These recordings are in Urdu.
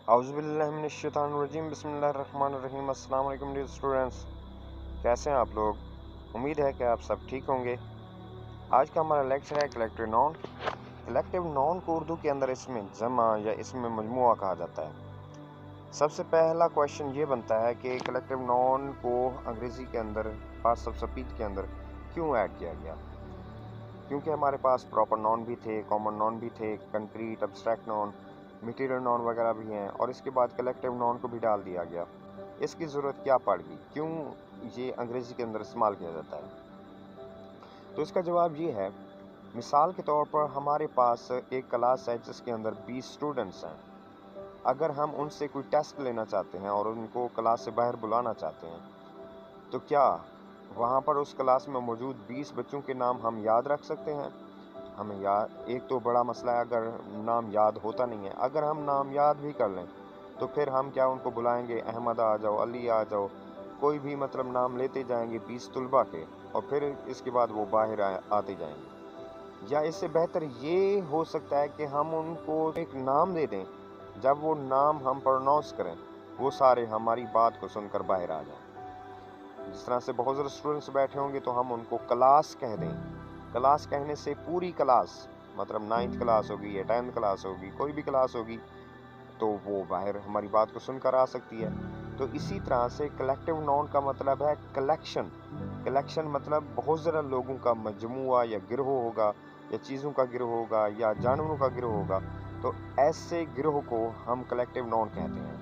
اعوذ باللہ من الشیطان الرجیم بسم اللہ الرحمن الرحیم۔ السلام علیکم ڈیئر اسٹوڈنٹس، کیسے ہیں آپ لوگ؟ امید ہے کہ آپ سب ٹھیک ہوں گے۔ آج کا ہمارا لیکچر ہے کلیکٹیو ناؤن۔ کلیکٹیو ناؤن کو اردو کے اندر اسم جمع یا اسم مجموعہ کہا جاتا ہے۔ سب سے پہلا کویشچن یہ بنتا ہے کہ کلیکٹیو ناؤن کو انگریزی کے اندر پارٹس آف اسپیچ کے اندر کیوں ایڈ کیا گیا؟ کیونکہ ہمارے پاس پراپر ناؤن بھی تھے، کامن ناؤن بھی تھے، concrete, abstract noun, material noun وغیرہ بھی ہیں، اور اس کے بعد کلیکٹیو ناؤن کو بھی ڈال دیا گیا۔ اس کی ضرورت کیا پڑ گئی؟ کیوں یہ انگریزی کے اندر استعمال کیا جاتا ہے؟ تو اس کا جواب یہ ہے، مثال کے طور پر ہمارے پاس ایک کلاس ہے جس کے اندر 20 اسٹوڈنٹس ہیں۔ اگر ہم ان سے کوئی ٹیسٹ لینا چاہتے ہیں اور ان کو کلاس سے باہر بلانا چاہتے ہیں، تو کیا وہاں پر اس کلاس میں موجود 20 بچوں کے نام ہم یاد رکھ سکتے ہیں؟ ہمیں ایک تو بڑا مسئلہ ہے اگر نام یاد ہوتا نہیں ہے۔ اگر ہم نام یاد بھی کر لیں تو پھر ہم کیا ان کو بلائیں گے؟ احمد آ جاؤ، علی آ جاؤ، کوئی بھی مطلب نام لیتے جائیں گے 20 طلبہ کے، اور پھر اس کے بعد وہ باہر آتے جائیں گے۔ یا اس سے بہتر یہ ہو سکتا ہے کہ ہم ان کو ایک نام دے دیں، جب وہ نام ہم پروناؤنس کریں وہ سارے ہماری بات کو سن کر باہر آ جائیں۔ جس طرح سے بہت سارے اسٹوڈنٹس بیٹھے ہوں گے تو ہم ان کو کلاس کہہ دیں۔ کلاس کہنے سے پوری کلاس، مطلب 9th کلاس ہوگی یا 10th کلاس ہوگی، کوئی بھی کلاس ہوگی، تو وہ باہر ہماری بات کو سن کر آ سکتی ہے۔ تو اسی طرح سے کلیکٹیو ناؤن کا مطلب ہے کلیکشن۔ کلیکشن مطلب بہت زیادہ لوگوں کا مجموعہ یا گروہ ہوگا، یا چیزوں کا گروہ ہوگا، یا جانوروں کا گروہ ہوگا، تو ایسے گروہ کو ہم کلیکٹیو ناؤن کہتے ہیں۔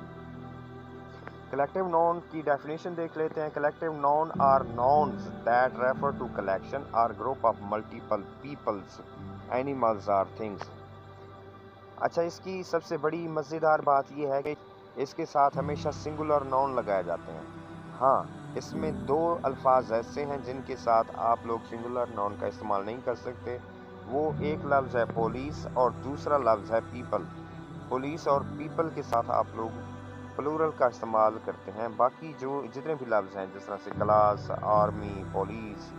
کلیکٹیو ناؤن کی ڈیفینیشن دیکھ لیتے ہیں۔ Collective noun are nouns that refer to collection or group of multiple peoples, animals or things. اچھا، اس کی سب سے بڑی مزیدار بات یہ ہے کہ اس کے ساتھ ہمیشہ سنگولر ناؤن لگائے جاتے ہیں۔ ہاں، اس میں 2 الفاظ ایسے ہیں جن کے ساتھ آپ لوگ سنگولر ناؤن کا استعمال نہیں کر سکتے۔ وہ ایک لفظ ہے پولیس اور دوسرا لفظ ہے پیپل۔ پولیس اور پیپل کے ساتھ آپ لوگ پلورل کا استعمال کرتے ہیں۔ باقی جو جتنے بھی لفظ ہیں، جس طرح سے class, army, police,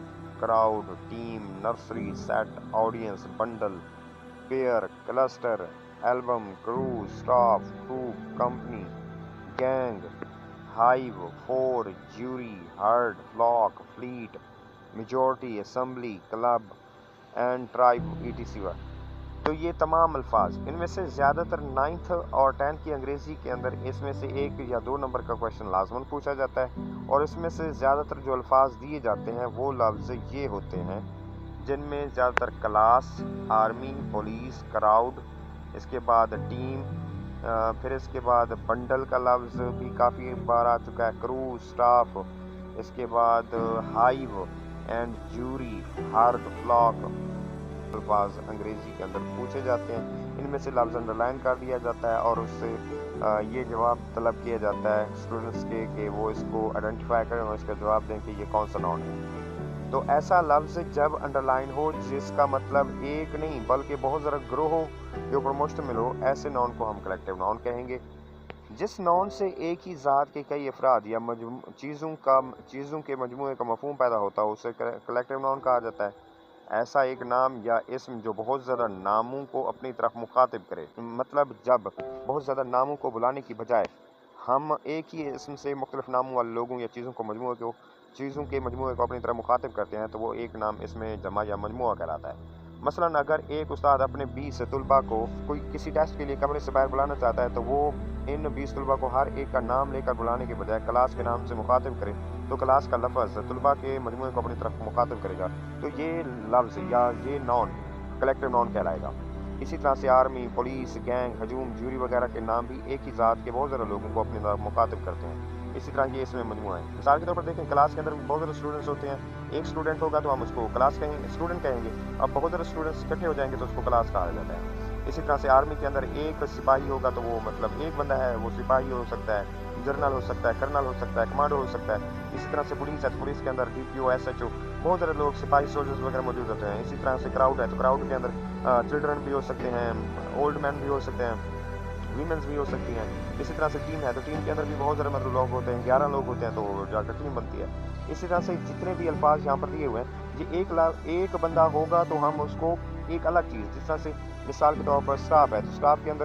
crowd, team, nursery, set, audience, bundle, pair, cluster, album, crew, staff, group, company, gang, hive, four, jury, herd, flock, fleet, majority, assembly, club and tribe, etcetera. تو یہ تمام الفاظ، ان میں سے زیادہ تر 9th اور 10th کی انگریزی کے اندر اس میں سے 1 یا 2 نمبر کا کویشچن لازماً پوچھا جاتا ہے، اور اس میں سے زیادہ تر جو الفاظ دیے جاتے ہیں وہ لفظ یہ ہوتے ہیں جن میں زیادہ تر کلاس، آرمی، پولیس، کراؤڈ، اس کے بعد ٹیم، پھر اس کے بعد بنڈل کا لفظ بھی کافی بار آ چکا ہے، کرو، سٹاف، اس کے بعد hive and jury, herd, flock الفاظ انگریزی کے اندر پوچھے جاتے ہیں۔ ان میں سے لفظ انڈر لائن کر دیا جاتا ہے اور اس سے یہ جواب طلب کیا جاتا ہے اسٹوڈنٹس کے کہ وہ اس کو آئیڈینٹیفائی کریں اور اس کا جواب دیں کہ یہ کون سا ناؤن ہے۔ تو ایسا لفظ جب انڈر لائن ہو جس کا مطلب ایک نہیں بلکہ بہت زیادہ گروہ کے اوپر مشتمل ہو، ایسے ناؤن کو ہم کلیکٹیو ناؤن کہیں گے۔ جس ناؤن سے ایک ہی ذات کے کئی افراد یا چیزوں کے مجموعے کا مفہوم پیدا ہوتا ہے اسے کلیکٹیو ناؤن کہا جاتا ہے۔ ایسا ایک نام یا اسم جو بہت زیادہ ناموں کو اپنی طرف مخاطب کرے، مطلب جب بہت زیادہ ناموں کو بلانے کی بجائے ہم ایک ہی اسم سے مختلف ناموں والے لوگوں یا چیزوں کے مجموعے کو اپنی طرف مخاطب کرتے ہیں، تو وہ ایک نام اس میں جمع یا مجموعہ کہلاتا ہے۔ مثلاً اگر ایک استاد اپنے 20 طلباء کو کسی ٹیسٹ کے لیے کمرے سے باہر بلانا چاہتا ہے، تو وہ ان 20 طلباء کو ہر ایک کا نام لے کر بلانے کے بجائے کلاس کے نام سے مخاطب کرے، تو کلاس کا لفظ طلباء کے مجموعے کو اپنی طرف مخاطب کرے گا، تو یہ لفظ یا یہ ناؤن کلیکٹیو ناؤن کہلائے گا۔ اسی طرح سے آرمی، پولیس، گینگ، ہجوم، جیوری وغیرہ کے نام بھی ایک ہی ذات کے بہت زیادہ لوگوں کو اپنی طرف مخاطب کرتے ہیں۔ اسی طرح یہ اس میں مجموعہ ہے۔ مثال کے طور پر دیکھیں، کلاس کے اندر بہت زیادہ اسٹوڈنٹس ہوتے ہیں، ایک اسٹوڈنٹ ہوگا تو ہم اس کو اسٹوڈنٹ کہیں گے۔ اب بہت زیادہ اسٹوڈنٹس اکٹھے ہو جائیں گے تو اس کو کلاس کہا جاتا ہے۔ اسی طرح سے آرمی کے اندر ایک سپاہی ہوگا تو وہ مطلب ایک بندہ ہے، وہ سپاہی ہو سکتا ہے، جنرل ہو سکتا ہے، کرنل ہو سکتا ہے، کمانڈو ہو سکتا ہے۔ اسی طرح سے پولیس ہے تو پولیس کے اندر ڈی پی او، ایس ایچ او، بہت سارے لوگ سپاہی، سولجرز وغیرہ موجود ہوتے ہیں۔ اسی طرح سے کراؤڈ ہے تو کراؤڈ کے اندر چلڈرن بھی ہو سکتے ہیں، اولڈ مین بھی ہو سکتے ہیں، ویمنز بھی ہو سکتی ہیں۔ اسی طرح سے ٹیم ہے تو ٹیم کے اندر بھی بہت سارے مطلب لوگ ہوتے ہیں، 11 لوگ ہوتے ہیں تو جا کر ٹیم بنتی ہے۔ اسی طرح سے جتنے بھی الفاظ یہاں پر دیے ہوئے ہیں، یہ ایک بندہ ہوگا تو ہم اس کو ایک الگ چیز، جس طرح سے مثال کے طور پر اسٹاف ہے تو اسٹاف کے اندر